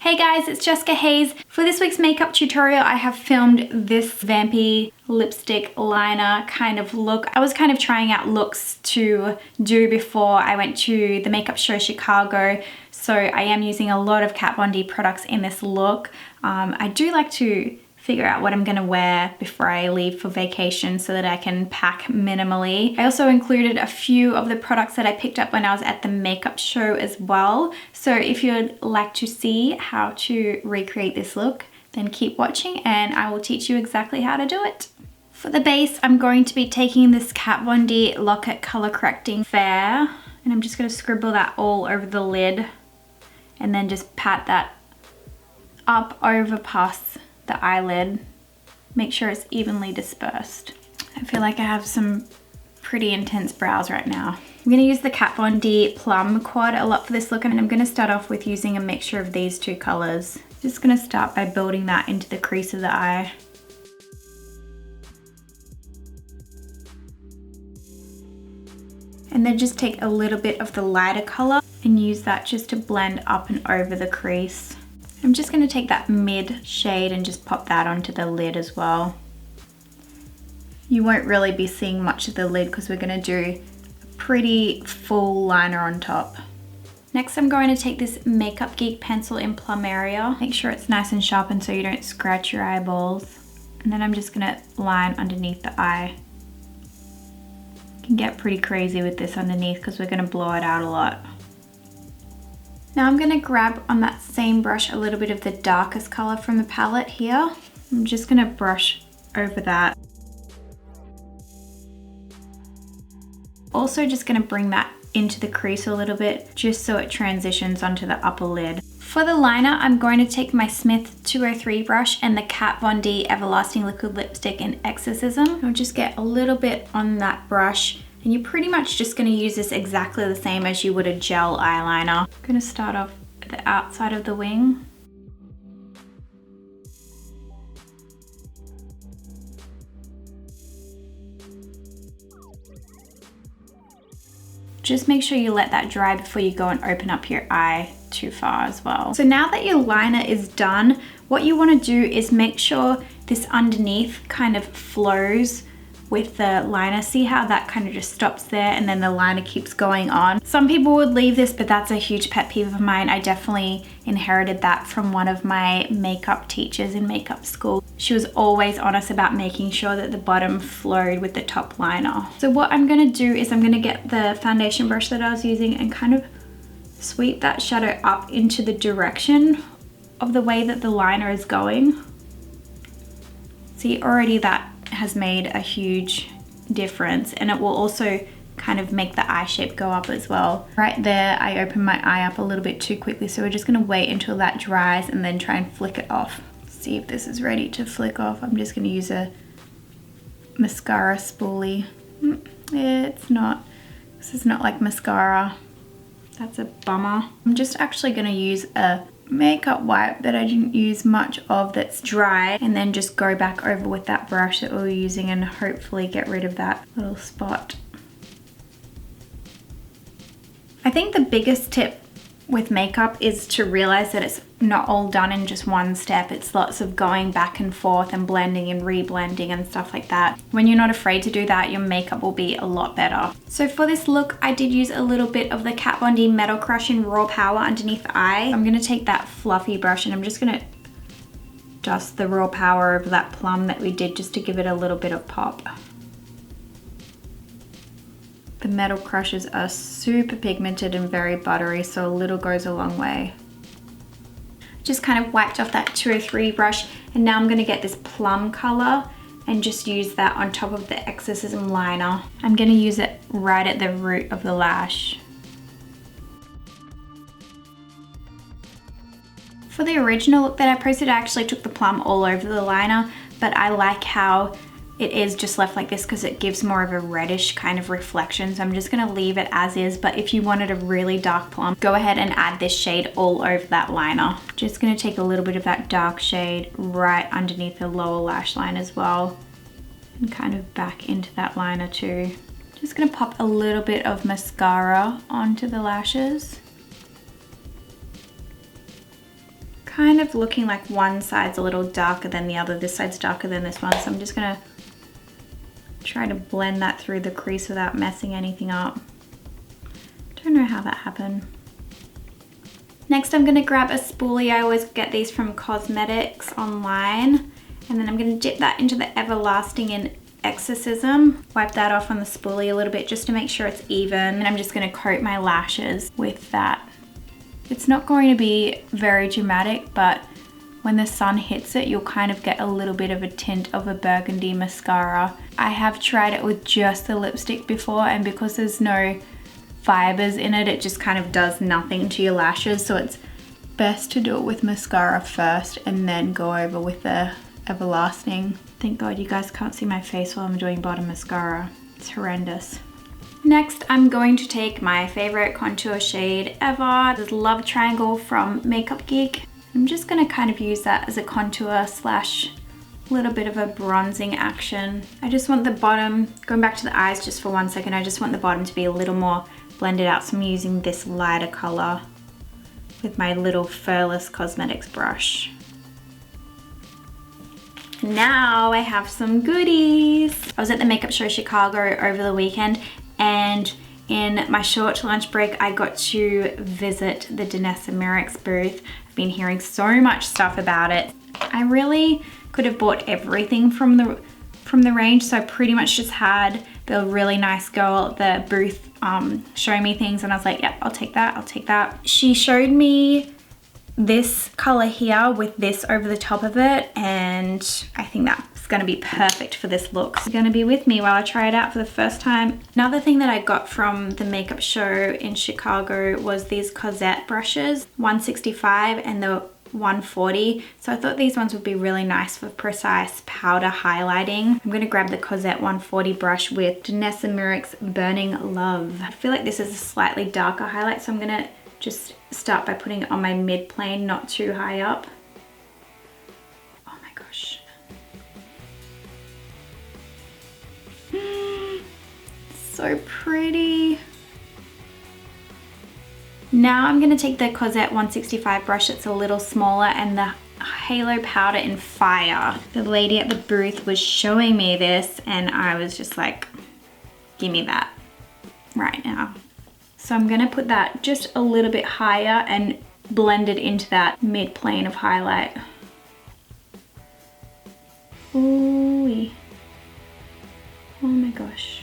Hey guys, it's Jessica Hayes. For this week's makeup tutorial, I have filmed this vampy lipstick liner kind of look. I was kind of trying out looks to do before I went to the makeup show Chicago, so I am using a lot of Kat Von D products in this look. I do like to figure out what I'm gonna wear before I leave for vacation so that I can pack minimally. I also included a few of the products that I picked up when I was at the makeup show as well. So if you'd like to see how to recreate this look, then keep watching and I will teach you exactly how to do it. For the base, I'm going to be taking this Kat Von D Lock-It Color Correcting Fair, and I'm just gonna scribble that all over the lid and then just pat that up over past the eyelid. Make sure it's evenly dispersed. I feel like I have some pretty intense brows right now. I'm gonna use the Kat Von D Plum quad a lot for this look, and I'm gonna start off with using a mixture of these two colors. Just gonna start by building that into the crease of the eye. And then just take a little bit of the lighter color and use that just to blend up and over the crease. I'm just gonna take that mid shade and just pop that onto the lid as well. You won't really be seeing much of the lid because we're gonna do a pretty full liner on top. Next, I'm going to take this Makeup Geek pencil in Plum area. Make sure it's nice and sharpened so you don't scratch your eyeballs. And then I'm just gonna line underneath the eye. You can get pretty crazy with this underneath because we're gonna blow it out a lot. Now I'm gonna grab on that same brush a little bit of the darkest color from the palette here. I'm just gonna brush over that. Also just gonna bring that into the crease a little bit, just so it transitions onto the upper lid. For the liner, I'm going to take my Smith 203 brush and the Kat Von D Everlasting Liquid Lipstick in Exorcism. I'll just get a little bit on that brush. And you're pretty much just gonna use this exactly the same as you would a gel eyeliner. I'm gonna start off at the outside of the wing. Just make sure you let that dry before you go and open up your eye too far as well. So now that your liner is done, what you wanna do is make sure this underneath kind of flows with the liner. See how that kind of just stops there and then the liner keeps going on. Some people would leave this, but that's a huge pet peeve of mine. I definitely inherited that from one of my makeup teachers in makeup school. She was always honest about making sure that the bottom flowed with the top liner. So what I'm gonna do is I'm gonna get the foundation brush that I was using and kind of sweep that shadow up into the direction of the way that the liner is going. See, already that has made a huge difference, and it will also kind of make the eye shape go up as well. Right there, I opened my eye up a little bit too quickly, so we're just gonna wait until that dries and then try and flick it off. See if this is ready to flick off. I'm just gonna use a mascara spoolie. It's not. This is not like mascara. That's a bummer. I'm just actually gonna use a makeup wipe that I didn't use much of that's dry, and then just go back over with that brush that we were using and hopefully get rid of that little spot. I think the biggest tip with makeup is to realize that it's not all done in just one step. It's lots of going back and forth and blending and reblending and stuff like that. When you're not afraid to do that, your makeup will be a lot better. So for this look, I did use a little bit of the Kat Von D Metal Crush in Raw Power underneath the eye. I'm gonna take that fluffy brush and I'm just gonna dust the Raw Power over that plum that we did just to give it a little bit of pop. The metal crushes are super pigmented and very buttery, so a little goes a long way. Just kind of wiped off that 203 brush, and now I'm gonna get this plum color and just use that on top of the Exorcism liner. I'm gonna use it right at the root of the lash. For the original look that I posted, I actually took the plum all over the liner, but I like how it is just left like this because it gives more of a reddish kind of reflection. So I'm just gonna leave it as is, but if you wanted a really dark plum, go ahead and add this shade all over that liner. Just gonna take a little bit of that dark shade right underneath the lower lash line as well, and kind of back into that liner too. Just gonna pop a little bit of mascara onto the lashes. kind of looking like one side's a little darker than the other. This side's darker than this one. So I'm just gonna try to blend that through the crease without messing anything up. Don't know how that happened. Next, I'm gonna grab a spoolie. I always get these from cosmetics online. And then I'm gonna dip that into the Everlasting in Exorcism. Wipe that off on the spoolie a little bit just to make sure it's even. And I'm just gonna coat my lashes with that. It's not going to be very dramatic, but when the sun hits it, you'll kind of get a little bit of a tint of a burgundy mascara. I have tried it with just the lipstick before, and because there's no fibers in it, it just kind of does nothing to your lashes. So it's best to do it with mascara first and then go over with the Everlasting. Thank God you guys can't see my face while I'm doing bottom mascara. It's horrendous. Next, I'm going to take my favorite contour shade ever, this Love Triangle from Makeup Geek. I'm just gonna kind of use that as a contour slash little bit of a bronzing action. I just want the bottom, going back to the eyes just for 1 second, I just want the bottom to be a little more blended out. So I'm using this lighter color with my little Furless Cosmetics brush. Now I have some goodies. I was at the Makeup Show Chicago over the weekend, and in my short lunch break, I got to visit the Danessa Merrick's booth. I've been hearing so much stuff about it. I really could have bought everything from the range, so I pretty much just had the really nice girl at the booth show me things, and I was like, yep, I'll take that, I'll take that. She showed me this color here with this over the top of it, and I think that's gonna be perfect for this look. It's gonna be with me while I try it out for the first time. Another thing that I got from the makeup show in Chicago was these Cosette brushes, 165 and the 140. So I thought these ones would be really nice for precise powder highlighting. I'm gonna grab the Cosette 140 brush with Danessa Merrick's Burning Love. I feel like this is a slightly darker highlight, so I'm gonna just start by putting it on my mid plane, not too high up. Oh my gosh. So pretty. Now I'm gonna take the Cosette 165 brush that's a little smaller and the Halo Powder in Fire. The lady at the booth was showing me this and I was just like, give me that right now. So I'm gonna put that just a little bit higher and blend it into that mid plane of highlight. Ooh-wee. Oh my gosh.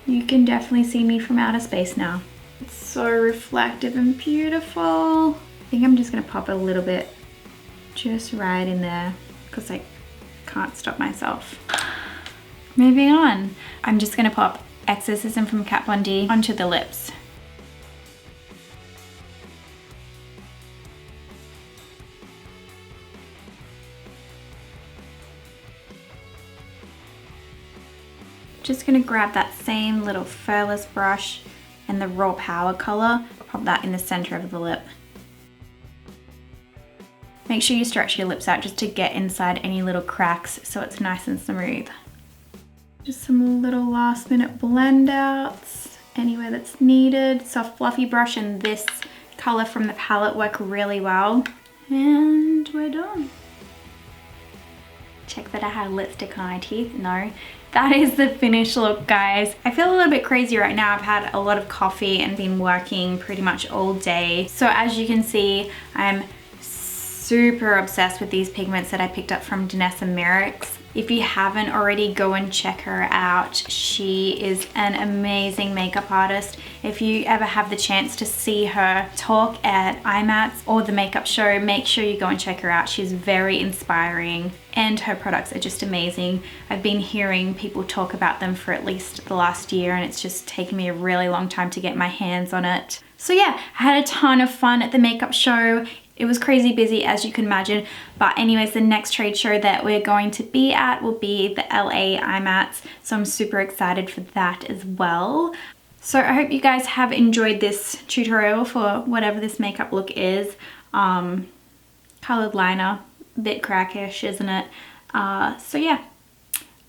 You can definitely see me from outer space now. It's so reflective and beautiful. I think I'm just gonna pop a little bit just right in there because I can't stop myself. Moving on. I'm just gonna pop Exorcism from Kat Von D onto the lips. Just gonna grab that same little Furless brush and the Raw Power color, pop that in the center of the lip. Make sure you stretch your lips out just to get inside any little cracks so it's nice and smooth. Just some little last minute blend outs anywhere that's needed. Soft fluffy brush and this color from the palette work really well. And we're done. Check that I had lipstick on my teeth. No, that is the finished look, guys. I feel a little bit crazy right now. I've had a lot of coffee and been working pretty much all day. So as you can see, I'm super obsessed with these pigments that I picked up from Danessa Merrick's. If you haven't already, go and check her out. She is an amazing makeup artist. If you ever have the chance to see her talk at IMATS or the makeup show, make sure you go and check her out. She's very inspiring and her products are just amazing. I've been hearing people talk about them for at least the last year and it's just taken me a really long time to get my hands on it. So yeah, I had a ton of fun at the makeup show. It was crazy busy, as you can imagine. But anyways, the next trade show that we're going to be at will be the LA IMATS. So I'm super excited for that as well. So I hope you guys have enjoyed this tutorial for whatever this makeup look is. Colored liner, a bit crackish, isn't it? So yeah,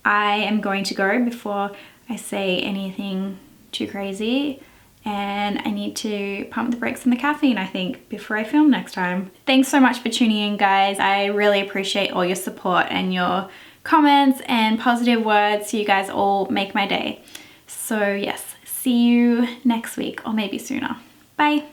I am going to go before I say anything too crazy. and I need to pump the brakes on the caffeine, I think, before I film next time. Thanks so much for tuning in, guys. I really appreciate all your support and your comments and positive words. You guys all make my day. So yes, see you next week or maybe sooner. Bye.